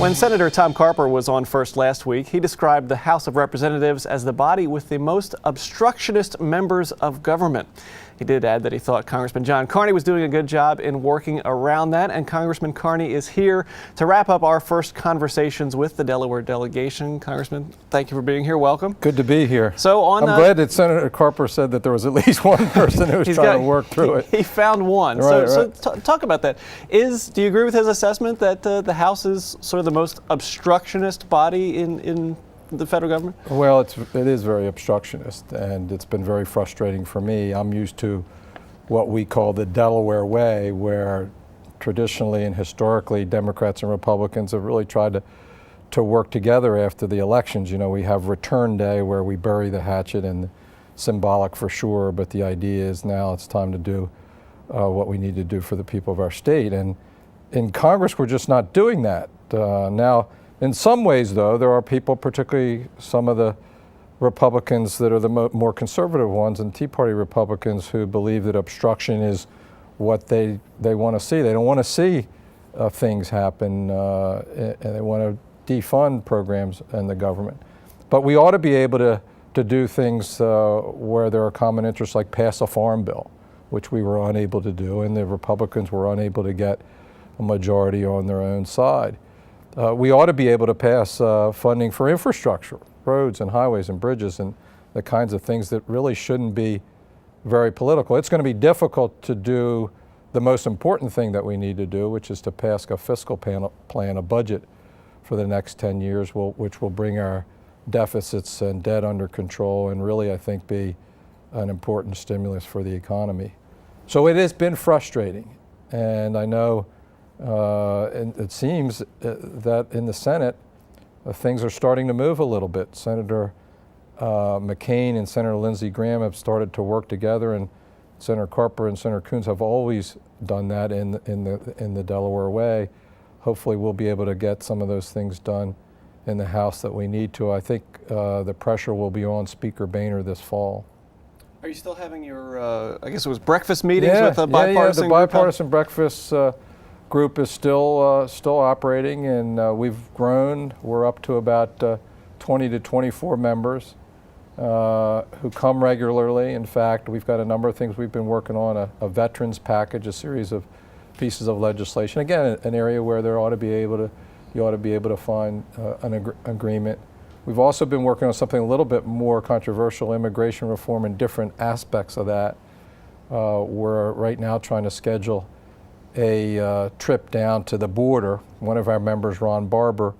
When Senator Tom Carper was on first last week, he described the House of Representatives as the body with the most obstructionist members of government. He did add that he thought Congressman John Carney was doing a good job in working around that, and Congressman Carney is here to wrap up our first conversations with the Delaware delegation. Congressman, thank you for being here. Welcome. Good to be here. So I'm glad that Senator Carper said that there was at least one person who was trying to work through it. He found one. Right, so talk about that. Do you agree with his assessment that the House is sort of the most obstructionist body in the federal government? Well, it is very obstructionist, and it's been very frustrating for me. I'm used to what we call the Delaware way, where traditionally and historically Democrats and Republicans have really tried to work together after the elections. You know, we have Return Day where we bury the hatchet, and symbolic for sure, but the idea is now it's time to do what we need to do for the people of our state. And in Congress, we're just not doing that. Now, in some ways, though, there are people, particularly some of the Republicans that are the more conservative ones, and Tea Party Republicans, who believe that obstruction is what they want to see. They don't want to see things happen, and they want to defund programs in the government. But we ought to be able to do things where there are common interests, like pass a farm bill, which we were unable to do, and the Republicans were unable to get a majority on their own side. We ought to be able to pass funding for infrastructure, roads and highways and bridges, and the kinds of things that really shouldn't be very political. It's going to be difficult to do the most important thing that we need to do, which is to pass a fiscal plan, a budget for the next 10 years, which will bring our deficits and debt under control and really, I think, be an important stimulus for the economy. So it has been frustrating, and I know and it seems that in the Senate, things are starting to move a little bit. Senator McCain and Senator Lindsey Graham have started to work together, and Senator Carper and Senator Coons have always done that in the Delaware way. Hopefully we'll be able to get some of those things done in the House that we need to. I think the pressure will be on Speaker Boehner this fall. Are you still having your, I guess it was breakfast meetings with the bipartisan the bipartisan breakfast group is still operating, and we've grown. We're up to about 20 to 24 members who come regularly. In fact, we've got a number of things we've been working on, a veterans package, a series of pieces of legislation. Again, an area where you ought to be able to find an agreement. We've also been working on something a little bit more controversial, immigration reform, and different aspects of that. We're right now trying to schedule a trip down to the border. One of our members, Ron Barber,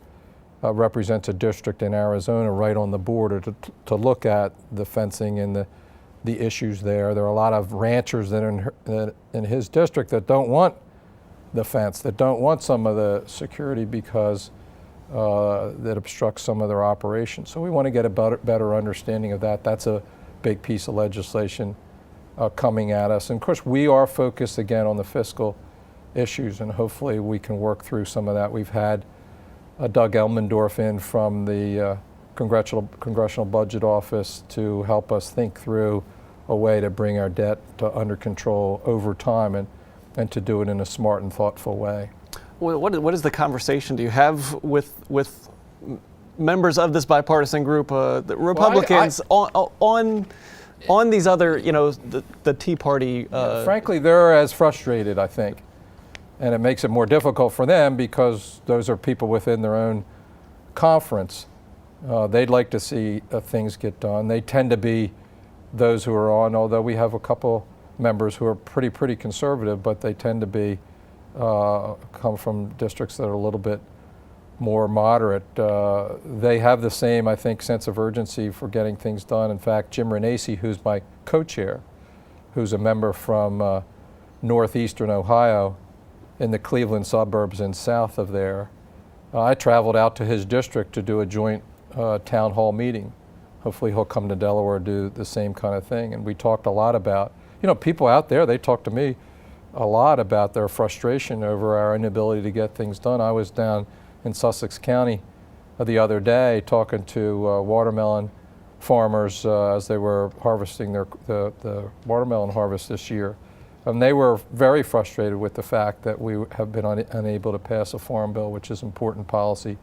represents a district in Arizona right on the border to look at the fencing and the issues there. There are a lot of ranchers that are in his district that don't want the fence, that don't want some of the security because that obstructs some of their operations. So we want to get a better understanding of that. That's a big piece of legislation coming at us. And of course, we are focused again on the fiscal issues, and hopefully we can work through some of that. We've had Doug Elmendorf in from the Congressional Budget Office to help us think through a way to bring our debt under control over time, and to do it in a smart and thoughtful way. Well, what is the conversation do you have with members of this bipartisan group, the Republicans, on these other, the Tea Party? Frankly, they're as frustrated, I think. And it makes it more difficult for them because those are people within their own conference. They'd like to see things get done. They tend to be those who are on, although we have a couple members who are pretty conservative, but they tend to be come from districts that are a little bit more moderate. They have the same, I think, sense of urgency for getting things done. In fact, Jim Renacci, who's my co-chair, who's a member from northeastern Ohio, in the Cleveland suburbs and south of there. I traveled out to his district to do a joint town hall meeting. Hopefully he'll come to Delaware and do the same kind of thing. And we talked a lot about, people out there, they talk to me a lot about their frustration over our inability to get things done. I was down in Sussex County the other day talking to watermelon farmers as they were harvesting the watermelon harvest this year. And they were very frustrated with the fact that we have been unable to pass a farm bill, which is important policy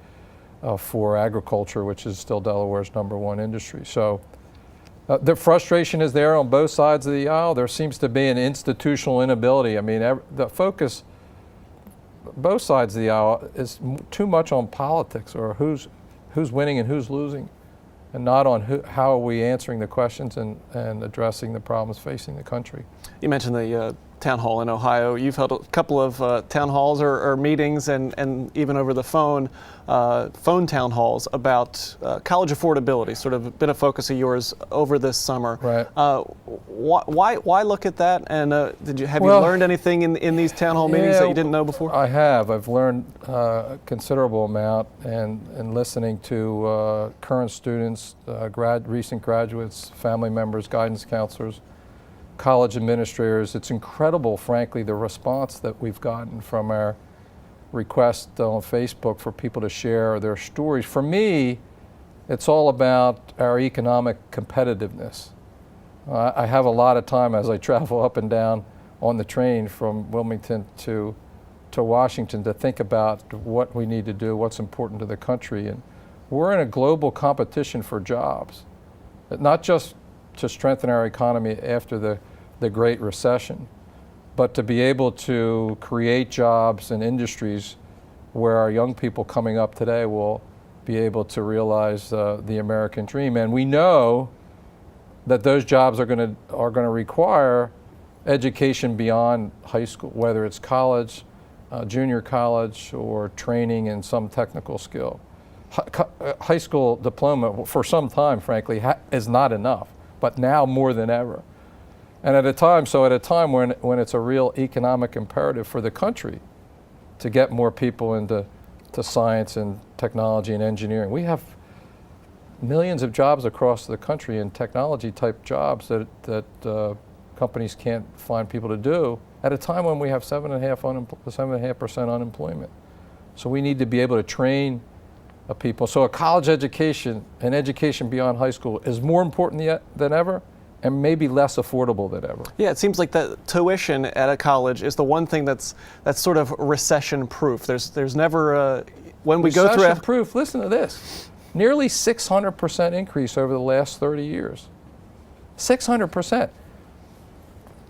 for agriculture, which is still Delaware's #1 industry. So the frustration is there on both sides of the aisle. There seems to be an institutional inability. I mean, the focus, both sides of the aisle, is too much on politics, or who's winning and who's losing, and not on how are we answering the questions and addressing the problems facing the country. You mentioned the town hall in Ohio. You've held a couple of town halls or meetings, and even over the phone town halls about college affordability, sort of been a focus of yours over this summer. Right. Why look at that? And have you learned anything in these town hall meetings that you didn't know before? I have. I've learned a considerable amount, and listening to current students, recent graduates, family members, guidance counselors, college administrators. It's incredible, frankly, the response that we've gotten from our request on Facebook for people to share their stories. For me, it's all about our economic competitiveness. I have a lot of time as I travel up and down on the train from Wilmington to Washington to think about what we need to do, what's important to the country. And we're in a global competition for jobs, not just to strengthen our economy after the Great Recession, but to be able to create jobs and industries where our young people coming up today will be able to realize the American dream. And we know that those jobs are going to require education beyond high school, whether it's college, junior college, or training in some technical skill. High school diploma, for some time, frankly, is not enough, but now more than ever. And at a time when it's a real economic imperative for the country to get more people into science and technology and engineering. We have millions of jobs across the country in technology type jobs that companies can't find people to do at a time when we have 7.5% unemployment. So we need to be able to train people. So a college education and education beyond high school is more important than ever, and maybe less affordable than ever. Yeah, it seems like the tuition at a college is the one thing that's sort of recession proof. There's never when we go through recession proof. Listen to this: nearly 600% increase over the last 30 years. 600%.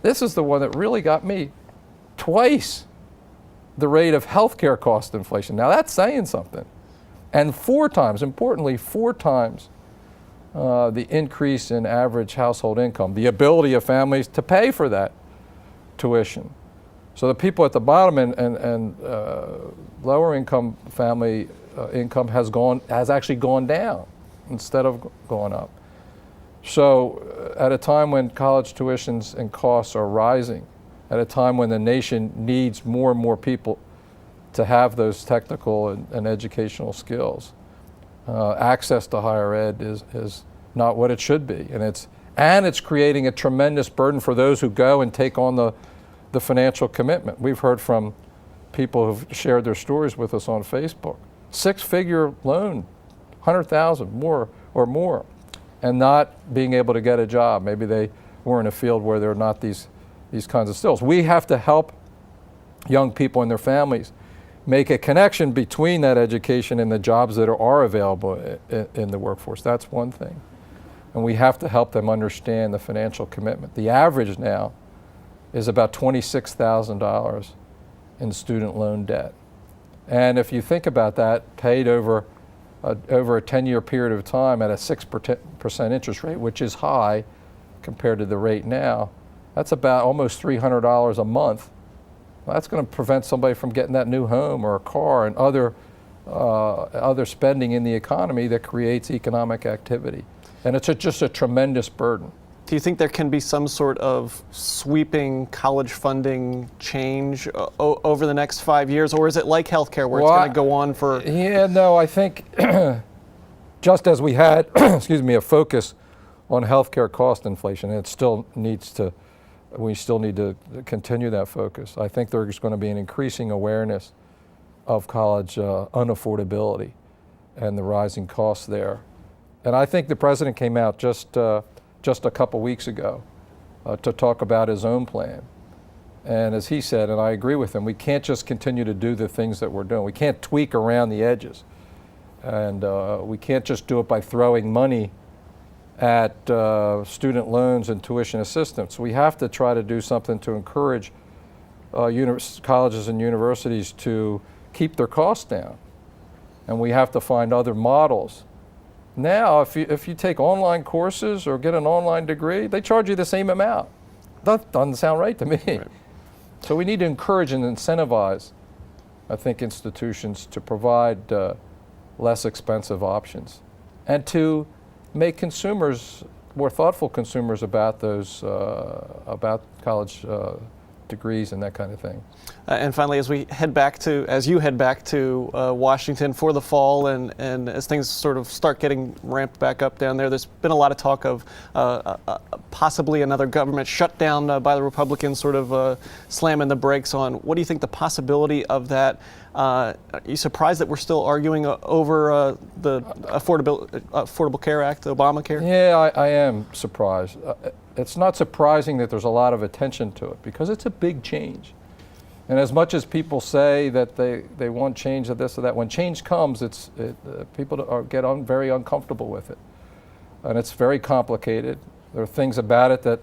This is the one that really got me. Twice the rate of healthcare cost inflation. Now that's saying something. And 4 times, importantly, 4 times the increase in average household income, the ability of families to pay for that tuition. So the people at the bottom and lower income family income has actually gone down instead of going up. So at a time when college tuitions and costs are rising, at a time when the nation needs more and more people to have those technical and educational skills, access to higher ed is not what it should be, and it's creating a tremendous burden for those who go and take on the financial commitment. We've heard from people who've shared their stories with us on Facebook. 6-figure loan, 100,000 more or more, and not being able to get a job. Maybe they were in a field where there are not these kinds of skills. We have to help young people and their families make a connection between that education and the jobs that are available in the workforce. That's one thing. And we have to help them understand the financial commitment. The average now is about $26,000 in student loan debt. And if you think about that, paid over a 10-year period of time at a 6% interest rate, which is high compared to the rate now, that's about almost $300 a month. Well, that's going to prevent somebody from getting that new home or a car and other spending in the economy that creates economic activity. And it's just a tremendous burden. Do you think there can be some sort of sweeping college funding change over the next 5 years, or is it like healthcare where it's going to go on for? Yeah, no, I think just as we had, a focus on healthcare cost inflation, it still needs to. We still need to continue that focus. I think there's going to be an increasing awareness of college unaffordability and the rising costs there. And I think the president came out just a couple weeks ago to talk about his own plan. And as he said, and I agree with him, we can't just continue to do the things that we're doing. We can't tweak around the edges. And we can't just do it by throwing money at student loans and tuition assistance. We have to try to do something to encourage colleges and universities to keep their costs down. And we have to find other models. Now, if you take online courses or get an online degree, they charge you the same amount. That doesn't sound right to me. Right. So we need to encourage and incentivize, I think, institutions to provide less expensive options and to make consumers more thoughtful consumers about those about college degrees and that kind of thing. And finally, as you head back to Washington for the fall, and as things sort of start getting ramped back up down there, there's been a lot of talk of possibly another government shutdown by the Republicans, sort of slamming the brakes on. What do you think the possibility of that? Are you surprised that we're still arguing over the Affordable Care Act, Obamacare? Yeah, I am surprised. It's not surprising that there's a lot of attention to it because it's a big change. And as much as people say that they want change of this or that, when change comes, people get very uncomfortable with it. And it's very complicated. There are things about it that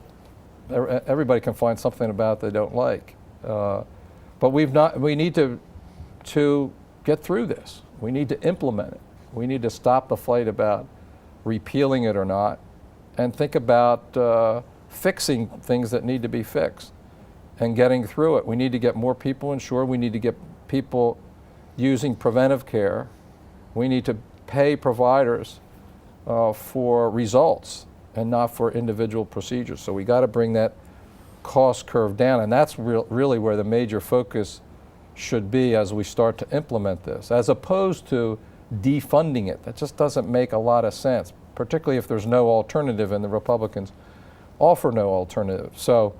everybody can find something about they don't like. But we need to get through this. We need to implement it. We need to stop the fight about repealing it or not and think about fixing things that need to be fixed and getting through it. We need to get more people insured. We need to get people using preventive care. We need to pay providers for results and not for individual procedures. So we got to bring that cost curve down, and that's really where the major focus should be as we start to implement this, as opposed to defunding it. That just doesn't make a lot of sense, particularly if there's no alternative, and the Republicans offer no alternative. So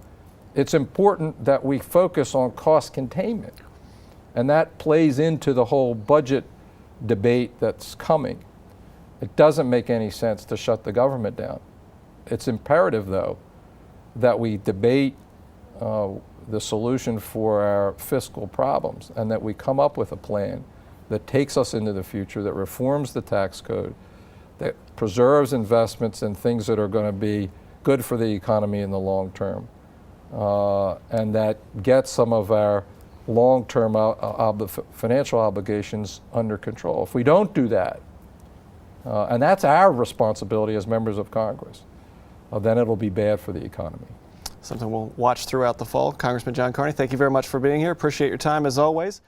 it's important that we focus on cost containment, and that plays into the whole budget debate that's coming. It doesn't make any sense to shut the government down. It's imperative, though, that we debate the solution for our fiscal problems and that we come up with a plan that takes us into the future, that reforms the tax code, that preserves investments in things that are going to be good for the economy in the long term, and that gets some of our long-term financial obligations under control. If we don't do that, and that's our responsibility as members of Congress, then it'll be bad for the economy. Something we'll watch throughout the fall. Congressman John Carney, thank you very much for being here. Appreciate your time as always.